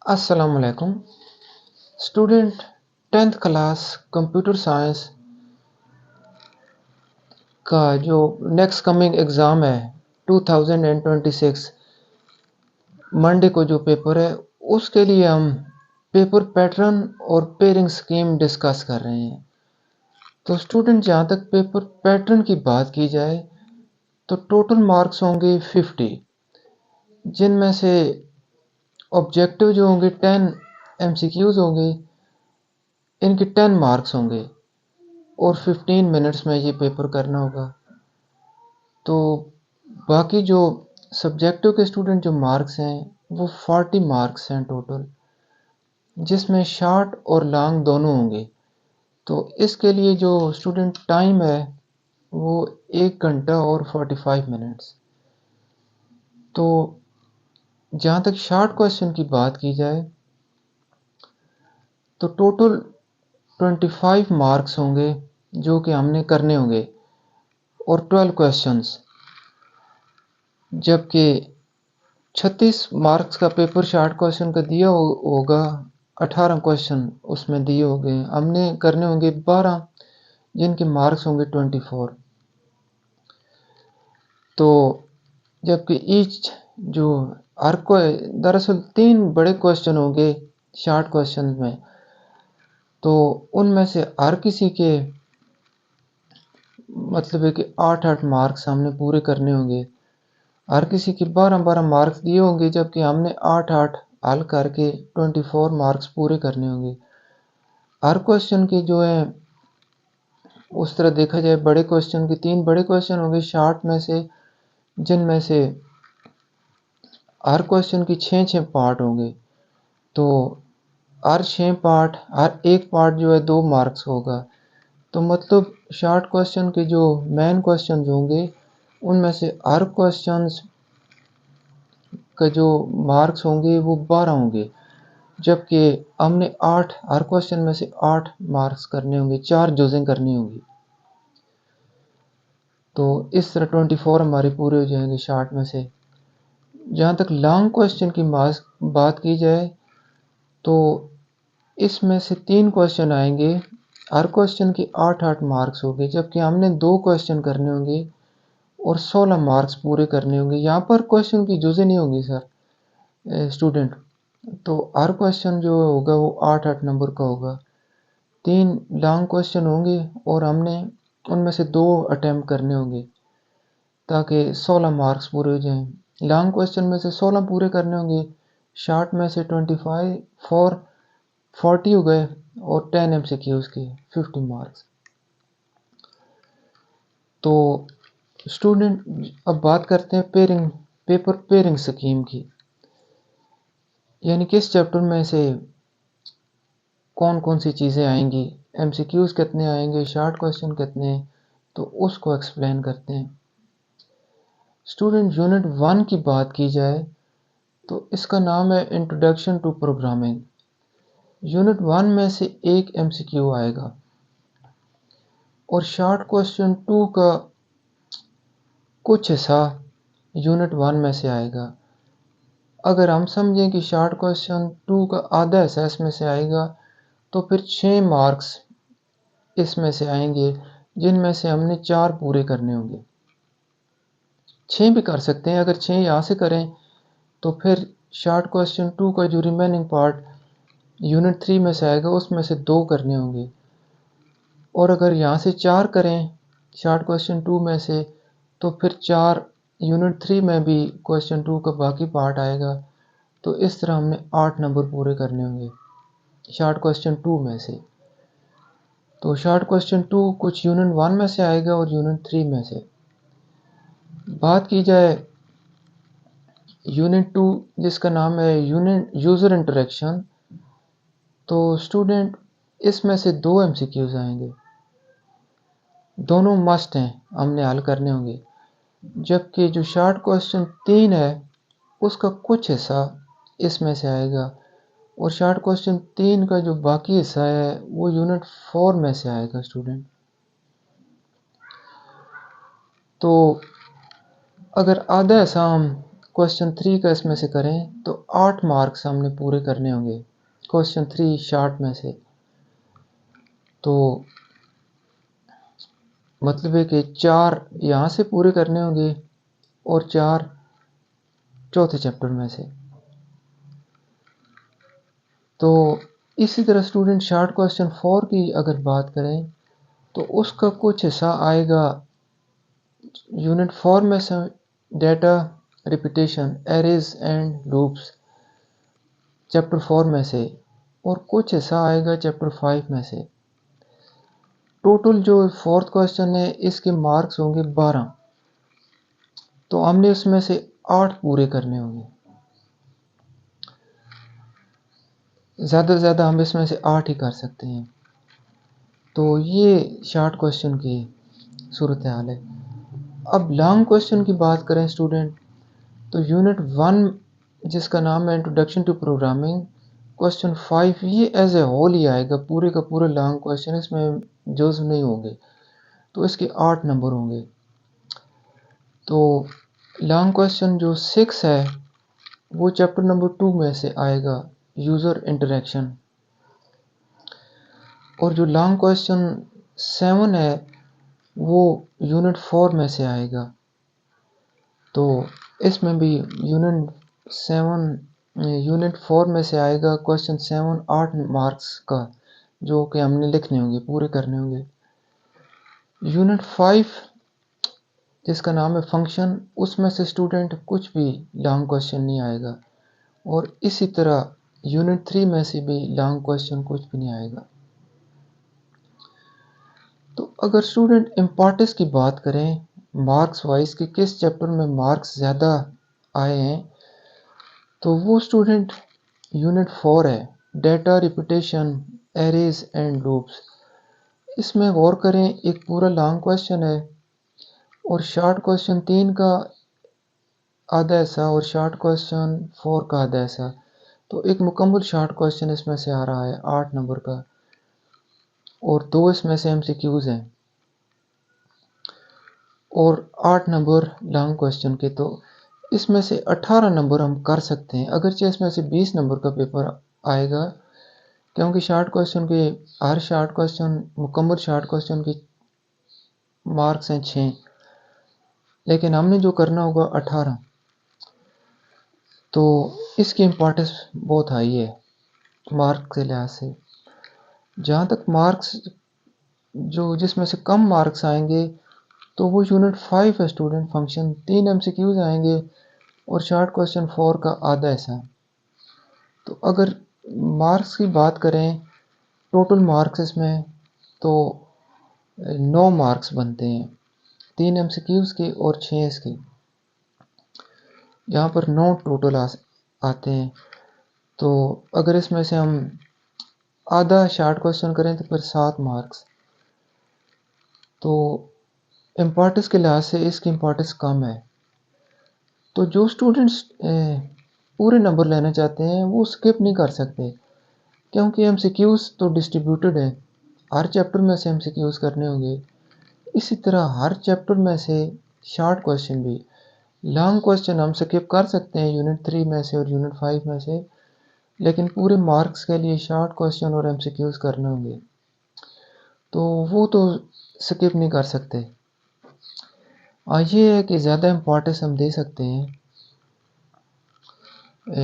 अस्सलाम वालेकुम student. 10th class computer science का जो नेक्स्ट कमिंग एग्ज़ाम है 2026 मंडे को जो पेपर है उसके लिए हम पेपर पैटर्न और पेयरिंग स्कीम डिस्कस कर रहे हैं। तो स्टूडेंट, जहाँ तक पेपर पैटर्न की बात की जाए तो टोटल मार्क्स होंगे 50, जिनमें से ऑब्जेक्टिव जो होंगे 10 एमसीक्यूज़ होंगे, इनके 10 मार्क्स होंगे और 15 मिनट्स में ये पेपर करना होगा। तो बाकी जो सब्जेक्टिव के स्टूडेंट जो मार्क्स हैं वो 40 मार्क्स हैं टोटल, जिसमें शॉर्ट और लॉन्ग दोनों होंगे। तो इसके लिए जो स्टूडेंट टाइम है वो 1 घंटा और 45 मिनट्स। तो जहाँ तक शॉर्ट क्वेश्चन की बात की जाए तो टोटल 25 मार्क्स होंगे जो कि हमने करने होंगे और 12 क्वेश्चंस, जबकि 36 मार्क्स का पेपर शॉर्ट क्वेश्चन का दिया होगा। 18 क्वेश्चन उसमें दिए होंगे, हमने करने होंगे 12, जिनके मार्क्स होंगे 24। तो जबकि ईच जो हर को दरअसल 3 बड़े क्वेश्चन होंगे शॉर्ट क्वेश्चन में, तो उनमें से हर किसी के मतलब है कि 8-8 मार्क्स हमने पूरे करने होंगे। हर किसी के 12-12 मार्क्स दिए होंगे, जबकि हमने 8-8 हल करके 24 मार्क्स पूरे करने होंगे। हर क्वेश्चन के जो है उस तरह देखा जाए बड़े क्वेश्चन के 3 बड़े क्वेश्चन होंगे शॉर्ट में से, जिनमें से हर क्वेश्चन की 6-6 पार्ट होंगे। तो हर 6 पार्ट, हर एक पार्ट जो है 2 मार्क्स होगा। तो मतलब शॉर्ट क्वेश्चन के जो मेन क्वेश्चन होंगे उनमें से हर क्वेश्चंस का जो मार्क्स होंगे वो 12 होंगे, जबकि हमने 8 हर क्वेश्चन में से 8 मार्क्स करने होंगे, 4 जुजें करनी होंगी। तो इस तरह 24 हमारे पूरे हो जाएंगे शॉर्ट में से। जहाँ तक लॉन्ग क्वेश्चन की बात की जाए तो इसमें से 3 क्वेश्चन आएंगे, हर क्वेश्चन के 8-8 मार्क्स होंगे, जबकि हमने 2 क्वेश्चन करने होंगे और 16 मार्क्स पूरे करने होंगे। यहाँ पर क्वेश्चन की जुजें नहीं होंगी सर स्टूडेंट। तो हर क्वेश्चन जो होगा वो 8-8 नंबर का होगा। 3 लॉन्ग क्वेश्चन होंगे और हमने उनमें से 2 अटेम्प्ट करने होंगे ताकि 16 मार्क्स पूरे हो जाएं। लॉन्ग क्वेश्चन में से 16 पूरे करने होंगे, शॉर्ट में से 25 4 40 हो गए और 10 एमसीक्यूज़ के 50 मार्क्स। तो स्टूडेंट, अब बात करते हैं पेपर पेयरिंग स्कीम की, यानी किस चैप्टर में से कौन कौन सी चीज़ें आएंगी, एमसीक्यूज़ कितने आएंगे, शॉर्ट क्वेश्चन कितने, तो उसको एक्सप्लेन करते हैं। स्टूडेंट, यूनिट 1 की बात की जाए तो इसका नाम है इंट्रोडक्शन टू प्रोग्रामिंग। यूनिट 1 में से एक एमसीक्यू आएगा और शॉर्ट क्वेश्चन 2 का कुछ हिस्सा यूनिट 1 में से आएगा। अगर हम समझें कि शॉर्ट क्वेश्चन 2 का आधा हिस्सा इसमें से आएगा तो फिर 6 मार्क्स इसमें से आएंगे, जिनमें से हमने 4 पूरे करने होंगे। 6 भी कर सकते हैं, अगर 6 यहाँ से करें तो फिर शॉर्ट क्वेश्चन 2 का जो रिमेनिंग पार्ट यूनिट 3 में से आएगा उसमें से 2 करने होंगे। और अगर यहाँ से 4 करें शॉर्ट क्वेश्चन 2 में से तो फिर 4 यूनिट 3 में भी क्वेश्चन 2 का बाकी पार्ट आएगा। तो इस तरह हमने 8 नंबर पूरे करने होंगे शॉर्ट क्वेश्चन 2 में से। तो शॉर्ट क्वेश्चन 2 कुछ यूनिट 1 में से आएगा और यूनिट 3 में से। बात की जाए यूनिट 2 जिसका नाम है यूनिट यूज़र इंटरेक्शन, तो स्टूडेंट इसमें से 2 एमसीक्यूज़ आएंगे, दोनों मस्ट हैं, हमने हल करने होंगे। जबकि जो शॉर्ट क्वेश्चन 3 है उसका कुछ हिस्सा इसमें से आएगा और शॉर्ट क्वेश्चन 3 का जो बाकी हिस्सा है वो यूनिट 4 में से आएगा स्टूडेंट। तो अगर आधा हिस्सा हम क्वेश्चन 3 का इसमें से करें तो 8 मार्क्स हमने पूरे करने होंगे क्वेश्चन 3 शार्ट में से। तो मतलब है कि 4 यहाँ से पूरे करने होंगे और 4 चौथे चैप्टर में से। तो इसी तरह स्टूडेंट शार्ट क्वेश्चन 4 की अगर बात करें तो उसका कुछ हिस्सा आएगा यूनिट 4 में से, data repetition arrays and loops chapter 4 में से, और कुछ हिस्सा आएगा चैप्टर 5 में से। टोटल जो फोर्थ क्वेश्चन है इसके मार्क्स होंगे 12, तो हमने उसमें से 8 पूरे करने होंगे। ज़्यादा से ज़्यादा हम इसमें से 8 ही कर सकते हैं। तो ये शार्ट क्वेश्चन की सूरत हाल है। अब लॉन्ग क्वेश्चन की बात करें स्टूडेंट, तो यूनिट 1 जिसका नाम है इंट्रोडक्शन टू प्रोग्रामिंग, क्वेश्चन 5 ये एज ए होल ही आएगा, पूरे का पूरा लॉन्ग क्वेश्चन, इसमें जुज़्व नहीं होंगे, तो इसके 8 नंबर होंगे। तो लॉन्ग क्वेश्चन जो 6 है वो चैप्टर नंबर 2 में से आएगा, यूज़र इंटरेक्शन। और जो लॉन्ग क्वेश्चन 7 है वो यूनिट 4 में से आएगा। तो इसमें भी यूनिट 4 में से आएगा क्वेश्चन 7, 8 मार्क्स का, जो कि हमने लिखने होंगे, पूरे करने होंगे। यूनिट 5 जिसका नाम है फंक्शन, उसमें से स्टूडेंट कुछ भी लॉन्ग क्वेश्चन नहीं आएगा। और इसी तरह यूनिट 3 में से भी लॉन्ग क्वेश्चन कुछ भी नहीं आएगा। तो अगर स्टूडेंट इम्पोर्टेंस की बात करें मार्क्स वाइज कि किस चैप्टर में मार्क्स ज़्यादा आए हैं, तो वो स्टूडेंट यूनिट 4 है, data repetition arrays and loops. इसमें गौर करें, एक पूरा लॉन्ग क्वेश्चन है और शॉर्ट क्वेश्चन 3 का आधा हिस्सा और शॉर्ट क्वेश्चन 4 का आधा हिस्सा। तो एक मुकम्मल शॉर्ट क्वेश्चन इसमें से आ रहा है 8 नंबर का, और 2 इसमें से एमसीक्यूज़ हैं और 8 नंबर लॉन्ग क्वेश्चन के। तो इसमें से 18 नंबर हम कर सकते हैं, अगरचे इसमें से 20 नंबर का पेपर आएगा, क्योंकि शॉर्ट क्वेश्चन के हर शॉर्ट क्वेश्चन मुकम्मल शॉर्ट क्वेश्चन के मार्क्स हैं 6, लेकिन हमने जो करना होगा 18। तो इसकी इम्पोर्टेंस बहुत हाई है मार्क्स के लिहाज से। जहाँ तक मार्क्स जो जिसमें से कम मार्क्स आएंगे तो वो यूनिट 5 है स्टूडेंट फंक्शन, 3 एमसीक्यूज़ आएंगे और शॉर्ट क्वेश्चन 4 का आधा हिस्सा। तो अगर मार्क्स की बात करें, टोटल मार्क्स इसमें तो 9 मार्क्स बनते हैं, 3 एमसीक्यूज़ के और 6 इसके। यहाँ पर 9 टोटल आते हैं। तो अगर इसमें से हम आधा शॉर्ट क्वेश्चन करें तो फिर 7 मार्क्स। तो इम्पोर्टेंस के लिहाज से इसकी इम्पोर्टेंस कम है। तो जो स्टूडेंट्स पूरे नंबर लेना चाहते हैं वो स्किप नहीं कर सकते, क्योंकि एमसीक्यूज़ तो डिस्ट्रीब्यूटेड है, हर चैप्टर में से एमसीक्यूज़ करने होंगे। इसी तरह हर चैप्टर में से शॉर्ट क्वेश्चन भी। लॉन्ग क्वेश्चन हम स्किप कर सकते हैं यूनिट 3 में से और यूनिट 5 में से, लेकिन पूरे मार्क्स के लिए शॉर्ट क्वेश्चन और एमसीक्यूज़ करने होंगे, तो वो तो स्किप नहीं कर सकते। ये है कि ज़्यादा इम्पोर्टेंस हम दे सकते हैं,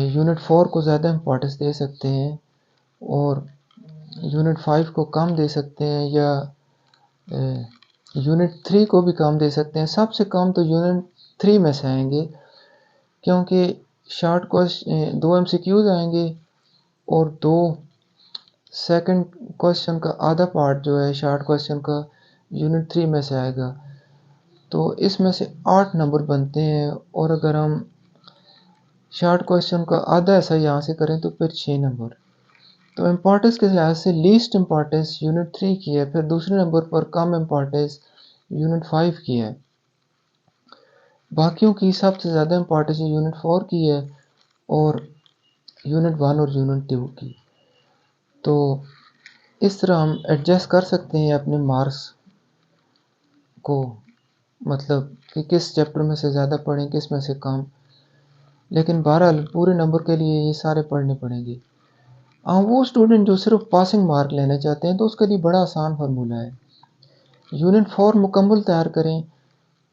यूनिट 4 को ज़्यादा इम्पोर्टेंस दे सकते हैं और यूनिट 5 को कम दे सकते हैं, या यूनिट 3 को भी कम दे सकते हैं। सबसे कम तो यूनिट 3 में से आएंगे, क्योंकि शॉर्ट क्वेश्चन 2 एमसीक्यूज़ आएंगे और 2 सेकंड क्वेश्चन का आधा पार्ट जो है शॉर्ट क्वेश्चन का यूनिट 3 में से आएगा। तो इसमें से 8 नंबर बनते हैं, और अगर हम शॉर्ट क्वेश्चन का आधा ऐसा यहाँ से करें तो फिर 6 नंबर। तो इम्पोर्टेंस के लिहाज से लीस्ट इम्पोर्टेंस यूनिट 3 की है, फिर दूसरे नंबर पर कम इम्पोर्टेंस यूनिट 5 की है। बाकियों की सबसे ज़्यादा इम्पोर्टेंस यूनिट 4 की है और यूनिट 1 और यूनिट 2 की। तो इस तरह हम एडजस्ट कर सकते हैं अपने मार्क्स को, मतलब कि किस चैप्टर में से ज़्यादा पढ़ें, किस में से कम। लेकिन बहरहाल पूरे नंबर के लिए ये सारे पढ़ने पड़ेंगे। हाँ, वो स्टूडेंट जो सिर्फ पासिंग मार्क लेना चाहते हैं तो उसके लिए बड़ा आसान फार्मूला है। यूनिट 4 मुकम्मल तैयार करें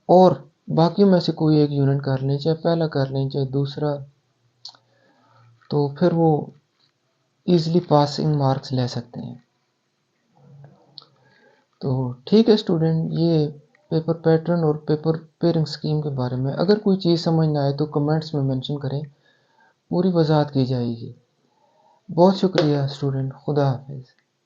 और बाकियों में से कोई एक यूनिट कर लें, चाहे पहला कर लें चाहे दूसरा, तो फिर वो ईज़िली पासिंग मार्क्स ले सकते हैं। तो ठीक है स्टूडेंट, ये पेपर पैटर्न और पेपर पेयरिंग स्कीम के बारे में अगर कोई चीज़ समझ ना आए तो कमेंट्स में मेंशन करें, पूरी वजाहत की जाएगी। बहुत शुक्रिया स्टूडेंट, खुदा हाफिज़।